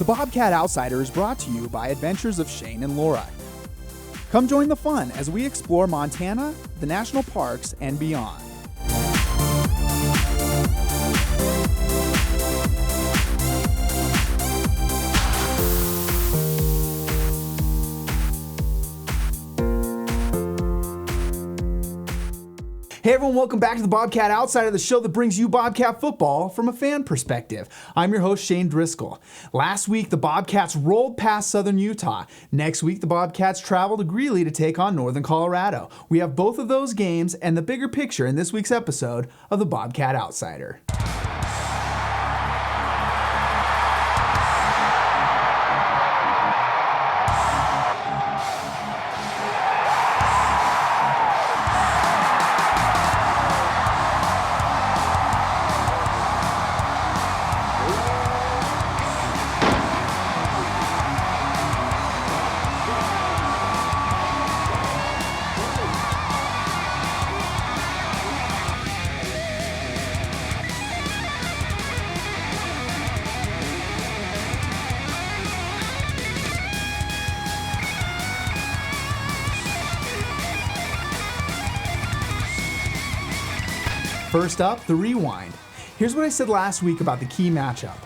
The Bobcat Outsider is brought to you by Adventures of Shane and Laura. Come join the fun as we explore Montana, the national parks, and beyond. Hey everyone, welcome back to the Bobcat Outsider, the show that brings you Bobcat football from a fan perspective. I'm your host, Shane Driscoll. Last week, the Bobcats rolled past Southern Utah. Next week, the Bobcats travel to Greeley to take on Northern Colorado. We have both of those games and the bigger picture in this week's episode of the Bobcat Outsider. First up, the rewind. Here's what I said last week about the key matchup.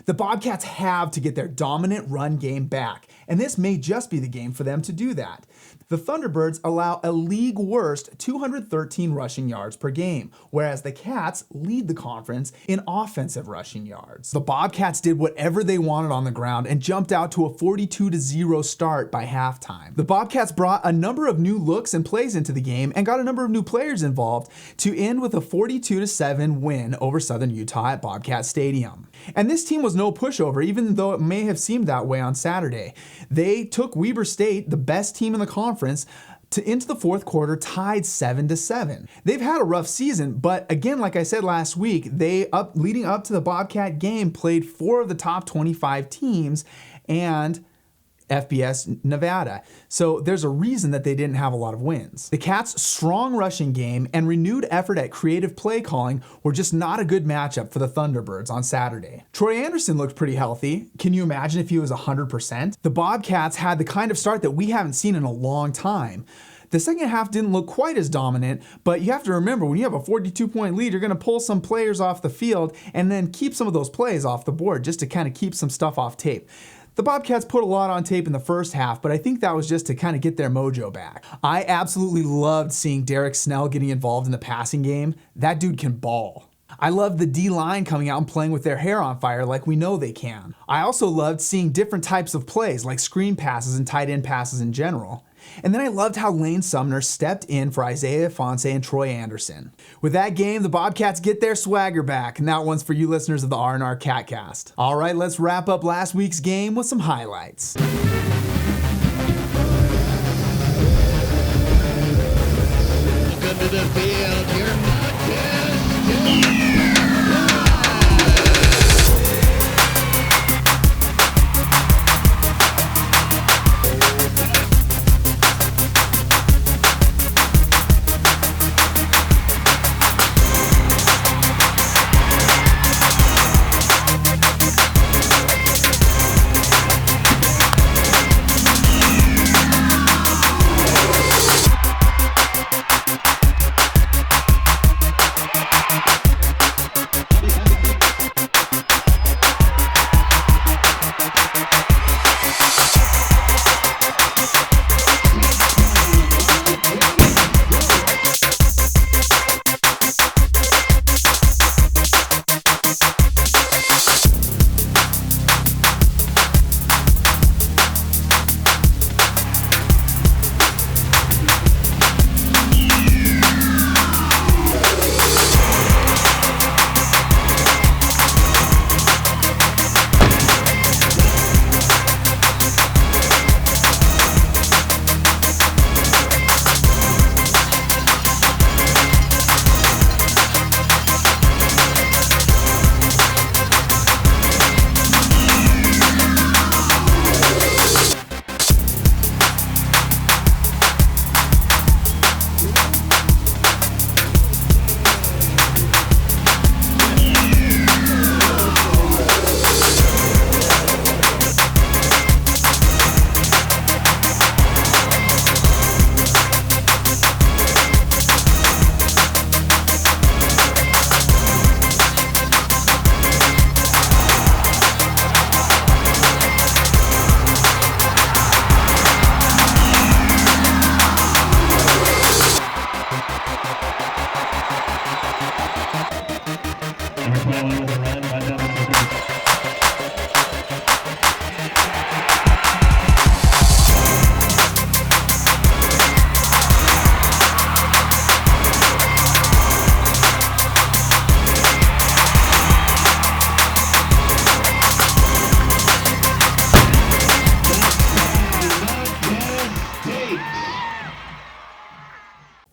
The Bobcats have to get their dominant run game back, and this may just be the game for them to do that. The Thunderbirds allow a league worst 213 rushing yards per game, whereas the Cats lead the conference in offensive rushing yards. The Bobcats did whatever they wanted on the ground and jumped out to a 42-0 start by halftime. The Bobcats brought a number of new looks and plays into the game and got a number of new players involved to end with a 42-7 win over Southern Utah at Bobcat Stadium. And this team was no pushover, even though it may have seemed that way on Saturday. They took Weber State, the best team in the conference, into the fourth quarter tied 7-7. They've had a rough season, but again, like I said last week, leading up to the Bobcat game, played 4 of the top 25 teams and FBS Nevada. So there's a reason that they didn't have a lot of wins. The Cats' strong rushing game and renewed effort at creative play calling were just not a good matchup for the Thunderbirds on Saturday. Troy Anderson looked pretty healthy. Can you imagine if he was 100%? The Bobcats had the kind of start that we haven't seen in a long time. The second half didn't look quite as dominant, but you have to remember, when you have a 42-point lead, you're going to pull some players off the field and then keep some of those plays off the board just to kind of keep some stuff off tape. The Bobcats put a lot on tape in the first half, but I think that was just to kind of get their mojo back. I absolutely loved seeing Derek Snell getting involved in the passing game. That dude can ball. I loved the D-line coming out and playing with their hair on fire like we know they can. I also loved seeing different types of plays like screen passes and tight end passes in general. And then I loved how Lane Sumner stepped in for Isaiah Fonse and Troy Anderson. With that game, the Bobcats get their swagger back, and that one's for you listeners of the R&R Catcast. All right, let's wrap up last week's game with some highlights. Welcome to the field, your Bobcats.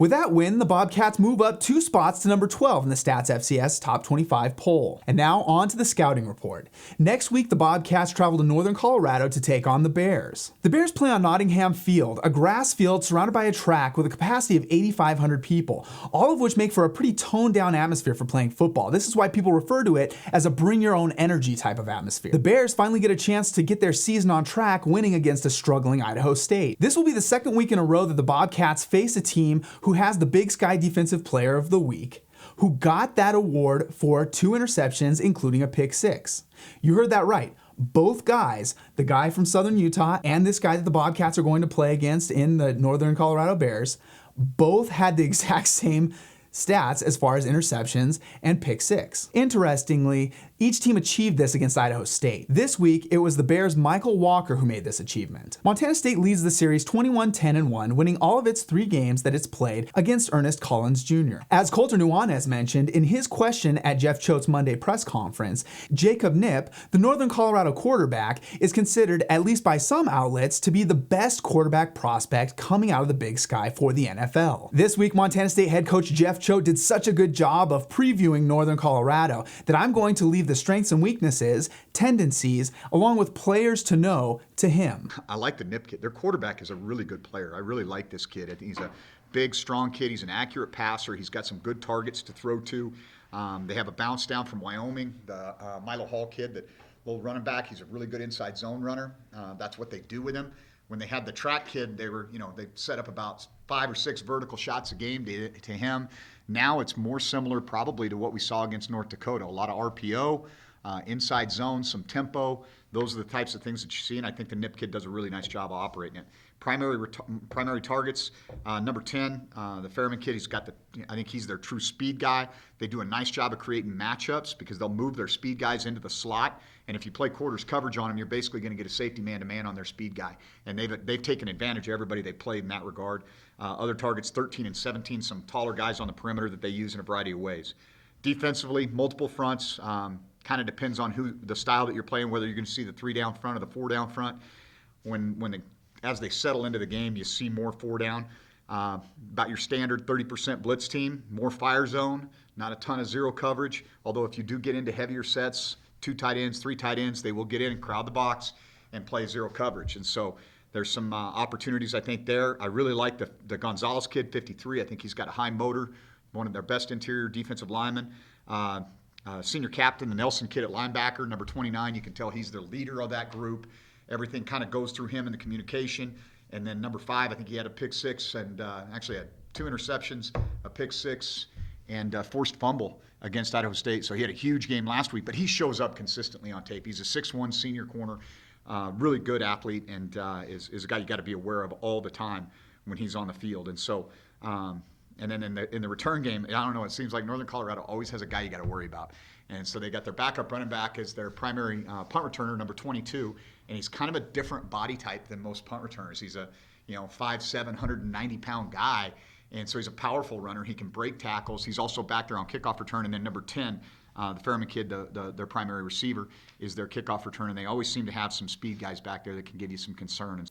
With that win, the Bobcats move up 2 spots to number 12 in the Stats FCS Top 25 poll. And now on to the scouting report. Next week, the Bobcats travel to Northern Colorado to take on the Bears. The Bears play on Nottingham Field, a grass field surrounded by a track with a capacity of 8,500 people, all of which make for a pretty toned down atmosphere for playing football. This is why people refer to it as a bring your own energy type of atmosphere. The Bears finally get a chance to get their season on track, winning against a struggling Idaho State. This will be the second week in a row that the Bobcats face a team who has the Big Sky Defensive Player of the Week, who got that award for 2 interceptions, including a pick 6. You heard that right. Both guys, the guy from Southern Utah and this guy that the Bobcats are going to play against in the Northern Colorado Bears, both had the exact same stats as far as interceptions and pick 6. Interestingly, each team achieved this against Idaho State. This week, it was the Bears' Michael Walker who made this achievement. Montana State leads the series 21-10-1, winning all of its 3 games that it's played against Ernest Collins Jr. As Colter Nuanez mentioned in his question at Jeff Choate's Monday press conference, Jacob Knipp, the Northern Colorado quarterback, is considered, at least by some outlets, to be the best quarterback prospect coming out of the Big Sky for the NFL. This week, Montana State head coach Jeff Choate did such a good job of previewing Northern Colorado that I'm going to leave the strengths and weaknesses, tendencies, along with players to know to him. I like the Nip kid. Their quarterback is a really good player. I really like this kid. I think he's a big, strong kid. He's an accurate passer. He's got some good targets to throw to. They have a bounce down from Wyoming, the Milo Hall kid, that little running back. He's a really good inside zone runner. That's what they do with him. When they had the track kid, they set up about 5 or 6 vertical shots a game to him. Now it's more similar probably to what we saw against North Dakota. A lot of RPO, inside zone, some tempo. Those are the types of things that you see, and I think the Nip kid does a really nice job of operating it. Primary targets, number 10, the Fairman kid, I think he's their true speed guy. They do a nice job of creating matchups because they'll move their speed guys into the slot, and if you play quarters coverage on them, you're basically going to get a safety man-to-man on their speed guy, and they've taken advantage of everybody they played in that regard. Other targets, 13 and 17, some taller guys on the perimeter that they use in a variety of ways. Defensively, multiple fronts, kind of depends on the style that you're playing, whether you're going to see the 3 down front or the 4 down front. As they settle into the game, you see more 4 down. About your standard 30% blitz team, more fire zone, not a ton of zero coverage. Although if you do get into heavier sets, 2 tight ends, 3 tight ends, they will get in and crowd the box and play zero coverage. And so there's some opportunities, I think, there. I really like the Gonzalez kid, 53. I think he's got a high motor, one of their best interior defensive linemen. Senior captain, the Nelson kid at linebacker, number 29. You can tell he's the leader of that group. Everything kind of goes through him in the communication. And then number 5, I think he had a pick 6 and actually had 2 interceptions, a pick 6, and a forced fumble against Idaho State. So he had a huge game last week, but he shows up consistently on tape. He's a 6'1" senior corner, really good athlete, and is a guy you got to be aware of all the time when he's on the field. And so, and then in the return game, I don't know, it seems like Northern Colorado always has a guy you got to worry about. And so they got their backup running back as their primary punt returner, number 22, and he's kind of a different body type than most punt returners. He's a 5'7", 190-pound guy, and so he's a powerful runner. He can break tackles. He's also back there on kickoff return. And then number 10, the Fairman kid, their primary receiver, is their kickoff return, and they always seem to have some speed guys back there that can give you some concern.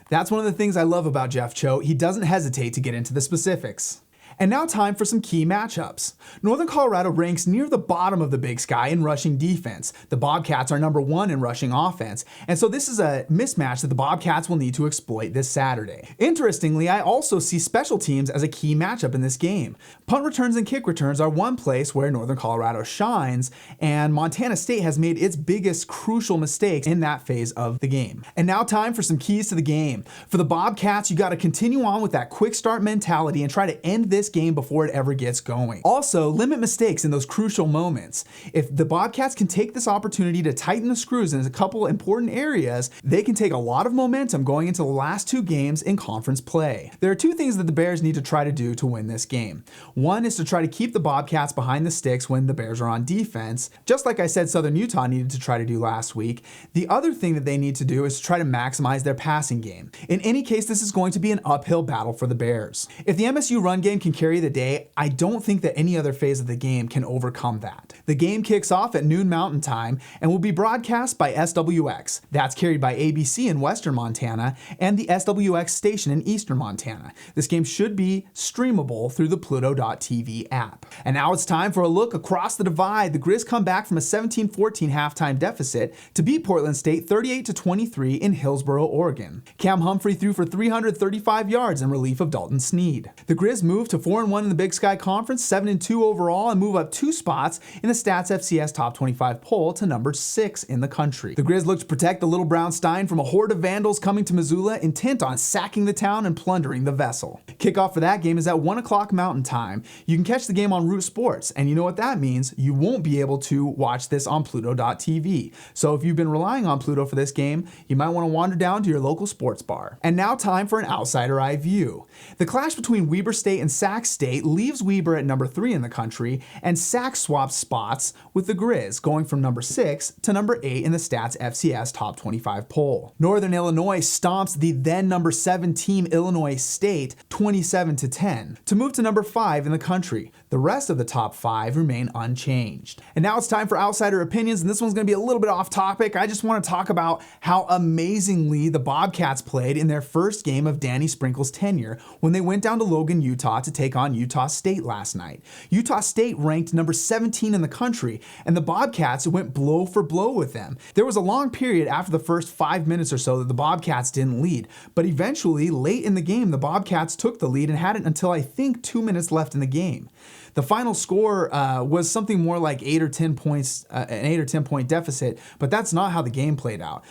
That's one of the things I love about Jeff Choate. He doesn't hesitate to get into the specifics. And now time for some key matchups. Northern Colorado ranks near the bottom of the Big Sky in rushing defense. The Bobcats are number 1 in rushing offense, and so this is a mismatch that the Bobcats will need to exploit this Saturday. Interestingly, I also see special teams as a key matchup in this game. Punt returns and kick returns are one place where Northern Colorado shines, and Montana State has made its biggest crucial mistakes in that phase of the game. And now time for some keys to the game. For the Bobcats, you got to continue on with that quick start mentality and try to end this game before it ever gets going. Also, limit mistakes in those crucial moments. If the Bobcats can take this opportunity to tighten the screws in a couple important areas, they can take a lot of momentum going into the last 2 games in conference play. There are 2 things that the Bears need to try to do to win this game. One is to try to keep the Bobcats behind the sticks when the Bears are on defense, just like I said Southern Utah needed to try to do last week. The other thing that they need to do is to try to maximize their passing game. In any case, this is going to be an uphill battle for the Bears. If the MSU run game can can carry the day, I don't think that any other phase of the game can overcome that. The game kicks off at noon Mountain Time and will be broadcast by SWX. That's carried by ABC in Western Montana and the SWX station in Eastern Montana. This game should be streamable through the Pluto.tv app. And now it's time for a look across the divide. The Griz come back from a 17-14 halftime deficit to beat Portland State 38-23 in Hillsboro, Oregon. Cam Humphrey threw for 335 yards in relief of Dalton Sneed. The Griz move to 4-1 in the Big Sky Conference, 7-2 overall, and move up 2 spots in the Stats FCS Top 25 poll to number 6 in the country. The Griz look to protect the Little Brown Stein from a horde of vandals coming to Missoula, intent on sacking the town and plundering the vessel. Kickoff for that game is at 1 o'clock Mountain Time. You can catch the game on Root Sports, and you know what that means. You won't be able to watch this on Pluto.tv. So if you've been relying on Pluto for this game, you might want to wander down to your local sports bar. And now time for an outsider eye view. The clash between Weber State and Sac State leaves Weber at number 3 in the country, and Sac swaps spots with the Griz, going from number 6 to number 8 in the Stats FCS Top 25 poll. Northern Illinois stomps the then number 7 team Illinois State 27-10 to move to number 5 in the country. The rest of the top 5 remain unchanged. And now it's time for outsider opinions, and this one's going to be a little bit off topic. I just want to talk about how amazingly the Bobcats played in their first game of Danny Sprinkle's tenure when they went down to Logan, Utah to take on Utah State last night. Utah State ranked number 17 in the country, and the Bobcats went blow for blow with them. There was a long period after the first 5 minutes or so that the Bobcats didn't lead, but eventually, late in the game, the Bobcats took the lead and had it until I think 2 minutes left in the game. The final score was something more like 8 or 10 points, an 8 or 10 point deficit, but that's not how the game played out.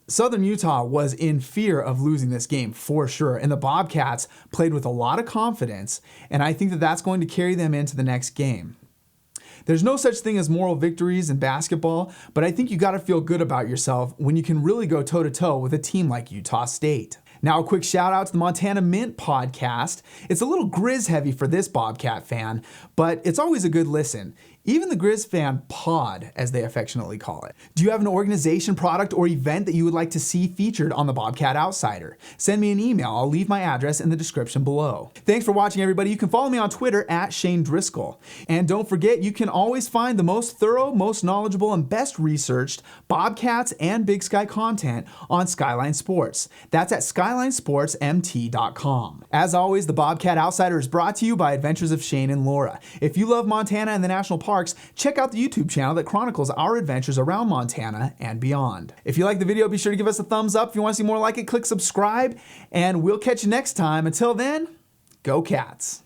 Southern Utah was in fear of losing this game for sure, and the Bobcats played with a lot of confidence, and I think that that's going to carry them into the next game. There's no such thing as moral victories in basketball, but I think you got to feel good about yourself when you can really go toe-to-toe with a team like Utah State. Now a quick shout out to the Montana Mint podcast. It's a little Griz heavy for this Bobcat fan, but it's always a good listen. Even the Griz fan pod, as they affectionately call it. Do you have an organization, product, or event that you would like to see featured on the Bobcat Outsider? Send me an email. I'll leave my address in the description below. Thanks for watching, everybody. You can follow me on Twitter at Shane Driscoll. And don't forget, you can always find the most thorough, most knowledgeable, and best researched Bobcats and Big Sky content on Skyline Sports. That's at SkylineSportsMT.com. As always, the Bobcat Outsider is brought to you by Adventures of Shane and Laura. If you love Montana and the National Parks, check out the YouTube channel that chronicles our adventures around Montana and beyond. If you like the video, be sure to give us a thumbs up. If you want to see more like it, click subscribe, and we'll catch you next time. Until then, go Cats.